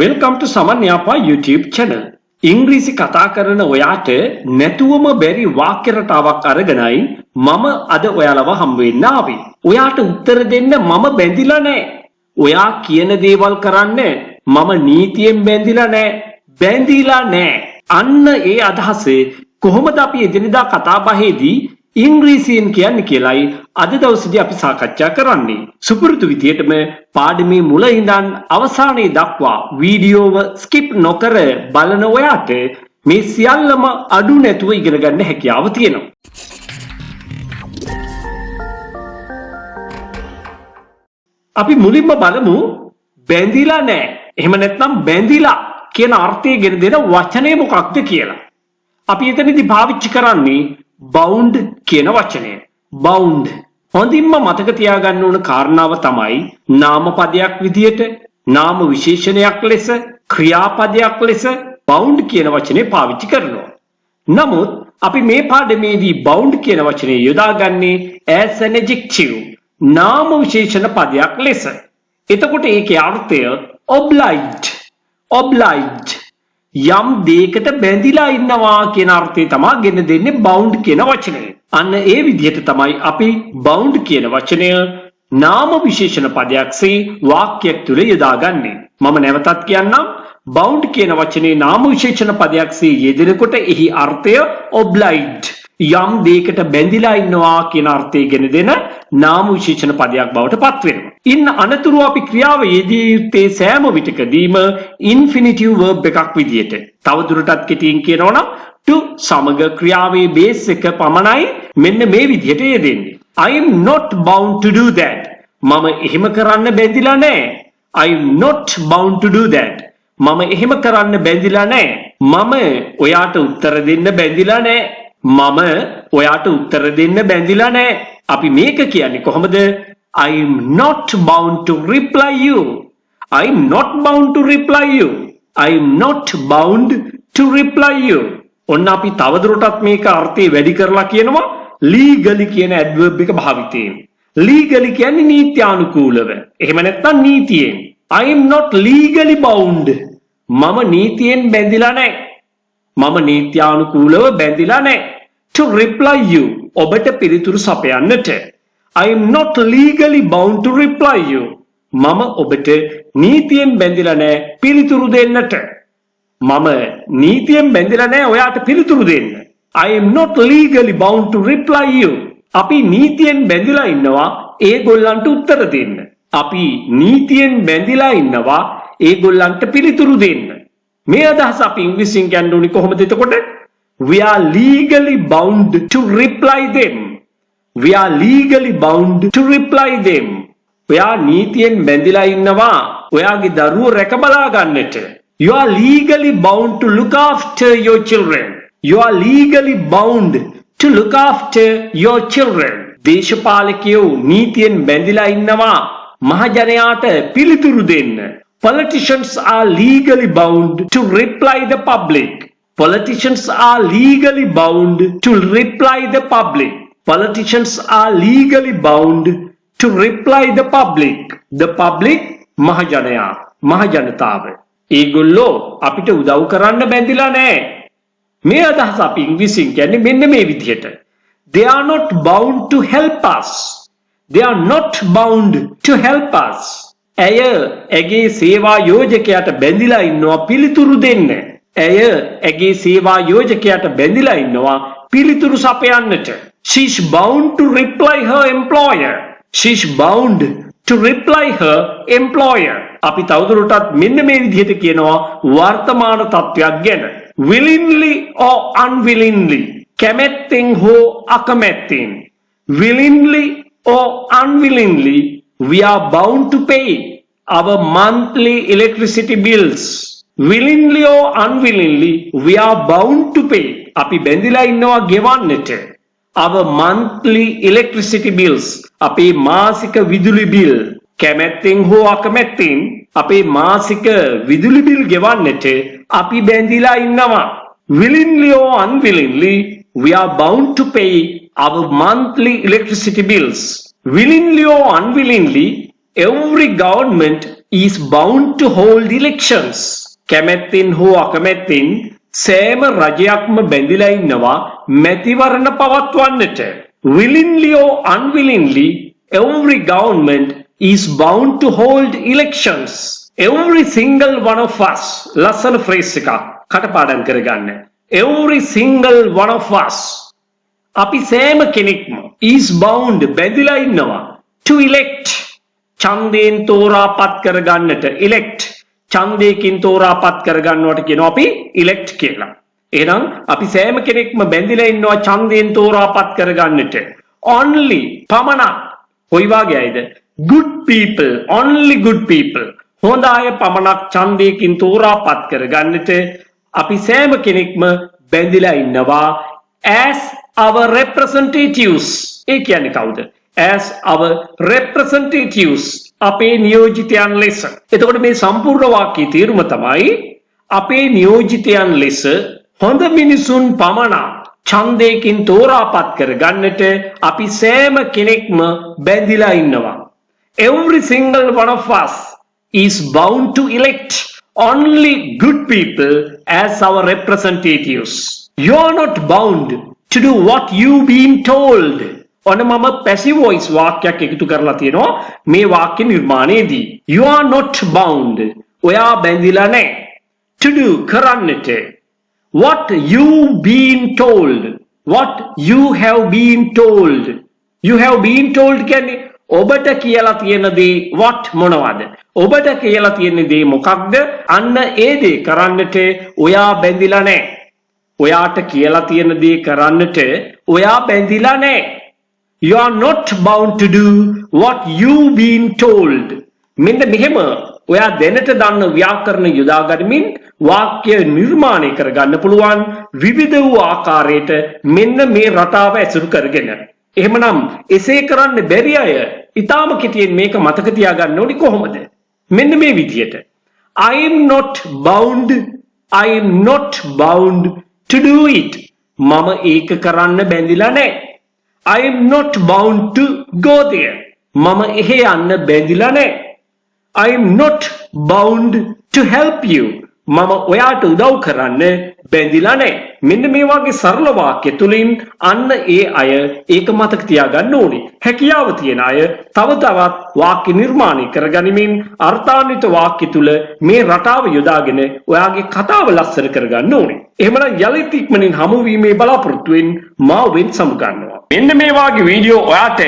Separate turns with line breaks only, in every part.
Welcome to Saman Yapa YouTube channel. ඉංග්‍රීසි කතා කරන ඔයාට නැතුවම බැරි වාක්‍ය රටාවක් අරගෙනයි මම අද ඔයාලව හම් වෙන්න ආවේ. ඔයාට උත්තර දෙන්න මම බැඳිලා නැහැ. ඔයා කියන දේවල් කරන්න මම නීතියෙන් බැඳිලා නැහැ. බැඳිලා නැහැ. අන්න ඒ අදහස කොහොමද අපි එදිනෙදා කතා බහේදී ඉංග්‍රීසියෙන් කියන්නේ කියලායි අද දවසේදී අපි සාකච්ඡා කරන්නේ. සුපුරුදු විදියටම පාඩමේ මුල ඉඳන් අවසානයේ දක්වා වීඩියෝව ස්කිප් නොකර බලන ඔයාට මේ සියල්ලම අඩු නැතුව ඉගෙන ගන්න හැකියාව තියෙනවා. අපි මුලින්ම බලමු බැඳිලා නැහැ. එහෙම නැත්නම් බැඳිලා කියන අර්ථය ගෙන දෙන වචනේ මොකක්ද කියලා. අපි එතනදී පාවිච්චි කරන්නේ bound කියන වචනය. bound. හොඳින්ම මතක තියාගන්න ඕන කාරණාව තමයි නාමපදයක් විදියට, නාම විශේෂණයක් ලෙස, ක්‍රියාපදයක් ලෙස bound කියන වචනේ පාවිච්චි කරනවා. නමුත් අපි මේ පාඩමේදී bound කියන වචනේ යොදාගන්නේ as an adjective, නාම විශේෂණ පදයක් ලෙස. එතකොට ඒකේ අර්ථය obliged. obliged. යම් දෙයකට බැඳිලා ඉන්නවා කියන අර්ථය තමයි ගෙන දෙන්නේ bound කියන වචනය. අන්න ඒ විදිහට තමයි අපි bound කියන වචනය නාම විශේෂණ පදයක්සේ වාක්‍යයක් තුල යොදාගන්නේ. මම නැවතත් කියන්නම් bound කියන වචනේ නාම විශේෂණ පදයක්සේ යෙදෙනකොට එහි අර්ථය obliged. යම් දෙයකට බැඳිලා ඉන්නවා කියන අර්ථය ගෙන දෙන නාම විශේෂණ පදයක් බවට පත් වෙනවා. ඉන් අනතුරු අපි ක්‍රියාව යෙදිය යුත්තේ සෑම විටකදීම infinitive verb එකක් විදියට. තවදුරටත් කෙටියෙන් කියනවා නම් to සමග ක්‍රියාවේ බේස් එක පමණයි මෙන්න මේ විදියට යෙදෙන්නේ. I am not bound to do that. මම එහෙම කරන්න බැඳිලා නැහැ. I am not bound to do that. මම එහෙම කරන්න බැඳිලා නැහැ. මම ඔයාට උත්තර දෙන්න බැඳිලා නැහැ. මම ඔයාට උත්තර දෙන්න බැඳිලා නැහැ. අපි මේක කියන්නේ කොහොමද? I am not bound to reply you. I am not bound to reply you. I am not bound to reply you. ඔන්න අපි තවදුරටත් මේක අර්ථය වැඩි කරලා කියනවා legally කියන adverb එක භාවිතයෙන්. legally කියන්නේ නීත්‍යානුකූලව. එහෙම නැත්නම් නීතියෙන්. I am not legally bound. මම නීතියෙන් බැඳිලා නැහැ. මම නීත්‍යානුකූලව බැඳිලා නැහැ. To reply you. ඔබට පිළිතුරු සපයන්නට. I am not legally bound to reply you. මම ඔබට නීතියෙන් බැඳිලා නැහැ පිළිතුරු දෙන්නට. මම නීතියෙන් බැඳිලා නැහැ ඔයාට පිළිතුරු දෙන්න. I am not legally bound to reply you. අපි නීතියෙන් බැඳිලා ඉන්නවා ඒගොල්ලන්ට උත්තර දෙන්න. අපි නීතියෙන් බැඳිලා ඉන්නවා ඒගොල්ලන්ට පිළිතුරු දෙන්න. මේ අදහස අපි ඉංග්‍රීසියෙන් කියන්න ඕනේ කොහොමද එතකොට? We are legally bound to reply them. We are legally bound to reply them. ඔයා නීතියෙන් බැඳිලා ඉන්නවා ඔයාගේ දරුවෝ රැක බලා ගන්නට. You are legally bound to look after your children. You are legally bound to look after your children. දේශපාලකයෝ නීතියෙන් බැඳිලා ඉන්නවා මහජනයාට පිළිතුරු දෙන්න. Politicians are legally bound to reply the public. Politicians are legally bound to reply the public. Politicians are legally bound to reply the public. The public මහජනයා, මහජනතාව. ඒගොල්ලෝ අපිට උදව් කරන්න බැඳිලා නැහැ. මේ අදහස අපි ඉංග්‍රීසියෙන් කියන්නේ මෙන්න මේ විදිහට. They are not bound to help us. They are not bound to help us. ඇය ඇගේ සේවා යෝජකයාට බැඳිලා ඉන්නවා පිළිතුරු දෙන්න. ඇය ඇගේ සේවා යෝජකයාට බැඳිලා ඉන්නවා පිළිතුරු සපයන්නට. She is bound to reply her employer. She is bound to reply her employer. අපි තවදුරටත් මෙන්න මේ විදිහට කියනවා වර්තමාන තත්ත්වයක් ගැන. Willingly or unwillingly. කැමැත්තෙන් හෝ අකමැත්තෙන්. Willingly or unwillingly we are bound to pay our monthly electricity bills. Willingly or unwillingly we are bound to pay. අපි බැඳිලා ඉන්නවා ගෙවන්නට. Our monthly electricity bills. අපේ මාසික විදුලි බිල්. කැමැත්තෙන් හෝ අකමැත්තෙන් අපේ මාසික විදුලි බිල් ගෙවන්නට අපි බැඳිලා ඉන්නවා. Willingly or unwillingly we are bound to pay our monthly electricity bills. Willingly or unwillingly every government is bound to hold elections. කැමැත්තෙන් හෝ අකමැත්තෙන් සෑම රජයක්ම බැඳිලා ඉන්නවා මැතිවරණ පවත්වන්නට. Willingly or unwillingly, every government is bound to hold elections. Every single one of us, ලස්සන phrase එකක් කටපාඩම් කරගන්න. Every single one of us, අපි සෑම කෙනෙක්ම is bound බැඳිලා ඉන්නවා to elect, ඡන්දයෙන් තෝරාපත් කරගන්නට. elect, ඡන්දයකින් තෝරාපත් කරගන්නවට කියනවා අපි elect කියලා. එහෙනම් අපි සෑම කෙනෙක්ම බැඳිලා ඉන්නවා ඡන්දයෙන් තෝරාපත් කරගන්නට. only, පමණක්. කොයි වගේ අයද? good people, only good people. හොඳ අය පමණක් ඡන්දයකින් තෝරාපත් කරගන්නට අපි සෑම කෙනෙක්ම බැඳිලා ඉන්නවා as our representatives. ඒ කියන්නේ කවුද? as our representatives, අපේ නියෝජිතයන් ලෙස. එතකොට මේ සම්පූර්ණ වාක්‍යයේ තේරුම තමයි අපේ නියෝජිතයන් ලෙස හොඳ මිනිසුන් පමණක් ඡන්දයකින් තෝරාපත් කරගන්නට අපි සෑම කෙනෙක්ම බැඳිලා ඉන්නවා. Every single one of us is bound to elect only good people as our representatives. You are not bound to do what you been told. ඔන්න මම passive voice වාක්‍යයක් එකතු කරලා තියෙනවා මේ වාක්‍ය නිර්මාණයේදී. You are not bound. ඔයා බැඳිලා නැහැ. To do, කරන්නට. What you been told. What you have been told. You have been told කියන්නේ ඔබට කියලා තියෙන දේ what මොනවද? ඔබට කියලා තියෙන දේ මොකක්ද? අන්න ඒ දේ කරන්නට ඔයා බැඳිලා නැහැ. ඔයාට කියලා තියෙන දේ කරන්නට ඔයා බැඳිලා නැහැ. You are not bound to do what you been told. මෙන්න මෙහෙම ඔයා දැනට දන්න ව්‍යාකරණ යොදා ගනිමින් වාක්‍ය නිර්මාණය කරගන්න පුළුවන් විවිධ වූ ආකාරයට මෙන්න මේ රටාව ඇසුරු කරගෙන. එහෙමනම් එසේ කරන්න බැරි අය ඊටාම කෙටියෙන් මේක මතක තියාගන්න ඕනි කොහොමද? මෙන්න මේ විදියට. I am not bound, I am not bound to do it. මම ඒක කරන්න බැඳිලා නැහැ. I am not bound to go there. මම එහෙ යන්න බැඳිලා නැහැ. I am not bound to help you. මම ඔයාට උදව් කරන්න බැඳිලා නැහැ. මෙන්න මේ වගේ සරල වාක්‍ය තුලින් අන්න ඒ අය ඒක මතක තියාගන්න ඕනේ. හැකියාව තියෙන අය තව තවත් වාක්‍ය නිර්මාණය කරගනිමින් අර්ථාන්විත වාක්‍ය තුල මේ රටාව යොදාගෙන ඔයාගේ කතාව ලස්සන කරගන්න ඕනේ. එහෙමනම් යලිත් ඉක්මනින් හමු වීමේ බලාපොරොත්තුවෙන් මා වෙන් සමුගන්නවා. මෙන්න මේ වගේ වීඩියෝ ඔයාට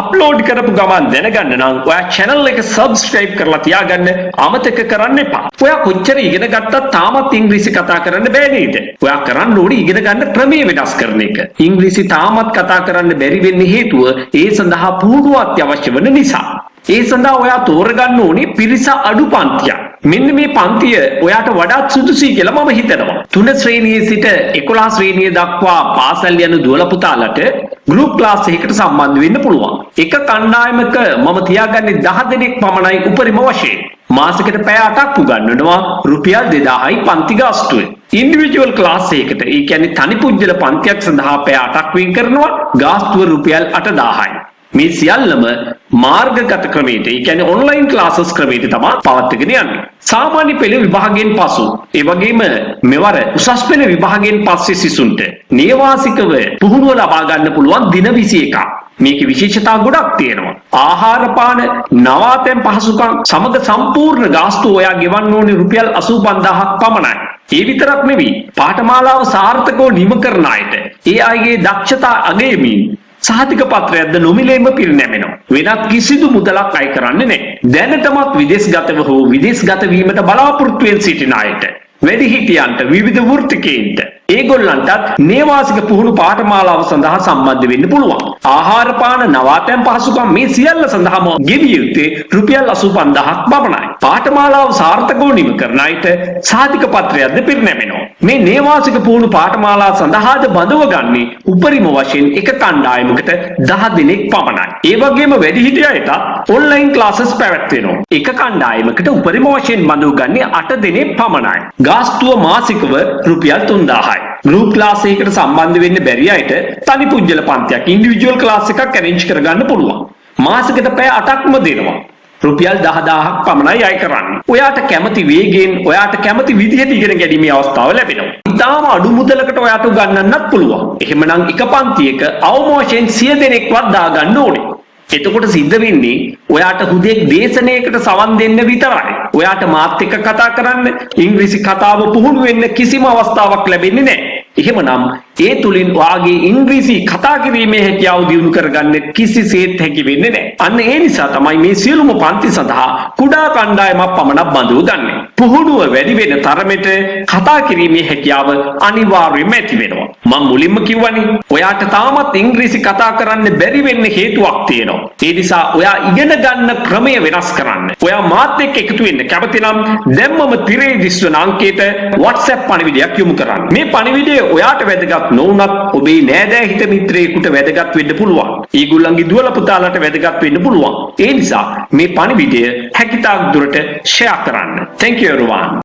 අප්ලෝඩ් කරපු ගමන් දැනගන්න නම් ඔයා channel එක subscribe කරලා තියාගන්න අමතක කරන්න එපා. ඔයා කොච්චර ඉගෙන ගත්තත් තාමත් ඉංග්‍රීසි කතා කරන්න බෑ නේද? ඔයා කරන්න ඕනේ ඉගෙන ගන්න ක්‍රමයේ වෙනස් කරන එක. ඉංග්‍රීසි තාමත් කතා කරන්න බැරි වෙන්නේ හේතුව ඒ සඳහා පුහුණුව අත්‍යවශ්‍ය වන නිසා. ඒ සඳහා ඔයා තෝරගන්න ඕනේ පිරිස අඩු පන්තියක්. මෙන්න මේ පන්තිය ඔයාට වඩාත් සුදුසුයි කියලා මම හිතනවා. 3 ශ්‍රේණියේ සිට 11 ශ්‍රේණිය දක්වා පාසල් යන දුවලා පුතාලට ගෲප් ක්ලාස් එකකට සම්බන්ධ වෙන්න පුළුවන්. එක කණ්ඩායමක මම තියාගන්නේ 10 දෙනෙක් පමණයි උපරිම වශයෙන්. මාසෙකට පැය 8ක් උගන්වනවා රුපියල් 2000යි පන්ති ගාස්තුවේ. ඉන්ඩිවිජුවල් ක්ලාස් එකකට ඒ කියන්නේ තනි පුජ්‍යල පන්තියක් සඳහා පැය 8ක් වෙන් කරනවා ගාස්තුව රුපියල් 8000යි. මේ සියල්ලම මාර්ගගත ක්‍රමයට ඒ කියන්නේ ඔන්ලයින් ක්ලාසස් ක්‍රමයට තමයි පවත්වාගෙන යන්නේ. සාමාන්‍ය පෙළ විභාගයෙන් පසු ඒ වගේම මෙවර උසස් පෙළ විභාගයෙන් පස්සේ සිසුන්ට නේවාසිකව පුහුණුව ලබා ගන්න පුළුවන් දින 21ක්. මේකේ විශේෂතා ගොඩක් තියෙනවා. ආහාර පාන, නවාතැන් පහසුකම් සමග සම්පූර්ණ ගාස්තුව ඔයා ගෙවන්න ඕනේ රුපියල් 85000ක් පමණයි. ඒ විතරක් නෙවෙයි පාඨමාලාව සාර්ථකව නිම කරන අයට ඒ අයගේ දක්ෂතා අගයමින් සහතික පත්‍රයක්ද නොමිලේම පිරිනැමෙනවා. වෙනත් කිසිදු මුදලක් අය කරන්නේ නැහැ. දැනටමත් විදේශගතව හෝ විදේශගත වීමට බලාපොරොත්තු වෙන සිටින අයට, වැඩිහිටියන්ට, විවිධ වෘත්තිකයන්ට, ඒගොල්ලන්ටත් නේවාසික පුහුණු පාඨමාලාව සඳහා සම්බන්ධ වෙන්න පුළුවන්. ආහාර පාන, නවාතැන් පහසුකම් මේ සියල්ල සඳහාම ගෙවිය යුත්තේ රුපියල් 85000ක් පමණයි. පාඨමාලාව සාර්ථකව නිම කරන අයට සහතික පත්‍රයක්ද පිරිනැමෙනවා. මේ නේවාසික පුහුණු පාඨමාලාව සඳහාද බඳව ගන්නේ උපරිම වශයෙන් එක කණ්ඩායමකට 10 දෙනෙක් පමණයි. ඒ වගේම වැඩිහිටිය අයට ඔන්ලයින් ක්ලාසස් පැවැත්වෙනවා. එක කණ්ඩායමකට උපරිම වශයෙන් බඳව ගන්නේ 8 දෙනෙක් පමණයි. ගාස්තුව මාසිකව රුපියල් 3000යි. ගෲප් ක්ලාස් එකකට සම්බන්ධ වෙන්න බැරි අයට තනි පුජ්‍යල පන්තියක් ඉන්ඩිවිජුවල් ක්ලාස් එකක් ඇරේන්ජ් කරගන්න පුළුවන්. මාසෙකට පැය 8ක්ම දෙනවා. රුපියල් 10000ක් පමණයි අය කරන්නේ. ඔයාට කැමති වේගයෙන් ඔයාට කැමති විදිහට ඉගෙන ගැනීමේ අවස්ථාව ලැබෙනවා. ඉතාලම අඩු මුදලකට ඔයාට උගන්වන්නත් පුළුවන්. එහෙමනම් එක පන්තියක අවම වශයෙන් 100 දෙනෙක්වත් දාගන්න ඕනේ. එතකොට සිද්ධ වෙන්නේ ඔයාට හුදෙක් දේශනයකට සවන් දෙන්න විතරයි. ඔයාට මාත් එක්ක කතා කරන්න, ඉංග්‍රීසි කතාව පුහුණු වෙන්න කිසිම අවස්ථාවක් ලැබෙන්නේ නැහැ. එහෙමනම් ඒ තුලින් ඔයාගේ ඉංග්‍රීසි කතා කිරීමේ හැකියාව දියුණු කරගන්න කිසිසේත් හැකි වෙන්නේ නැහැ. අන්න ඒ නිසා තමයි මේ සියලුම පන්ති සඳහා කුඩා කණ්ඩායමක් පමණක් බඳව ගන්නෙ. පුහුණුව වැඩි වෙන තරමට කතා කිරීමේ හැකියාව අනිවාර්යයෙන්ම ඇති වෙනවා. මම මුලින්ම කිව්වනේ ඔයාට තාමත් ඉංග්‍රීසි කතා කරන්න බැරි වෙන්න හේතුවක් තියෙනවා. ඒ නිසා ඔයා ඉගෙන ගන්න ක්‍රමය වෙනස් කරන්න. ඔයා මාත් එක්ක එකතු වෙන්න කැමති නම් දැම්මම තිරේ දිස්වන අංකයට WhatsApp පණිවිඩයක් යොමු කරන්න. මේ පණිවිඩය ඔයාට වැදගත් නොවුනත් ඔබේ නෑදෑ හිත මිත්‍රයෙකුට වැදගත් වෙන්න පුළුවන්. ඒගොල්ලන්ගේ දුවල පුතාලට වැදගත් වෙන්න පුළුවන්. ඒ නිසා මේ පණිවිඩය හැකිතාක් දුරට ෂෙයා කරන්න. Thank you everyone.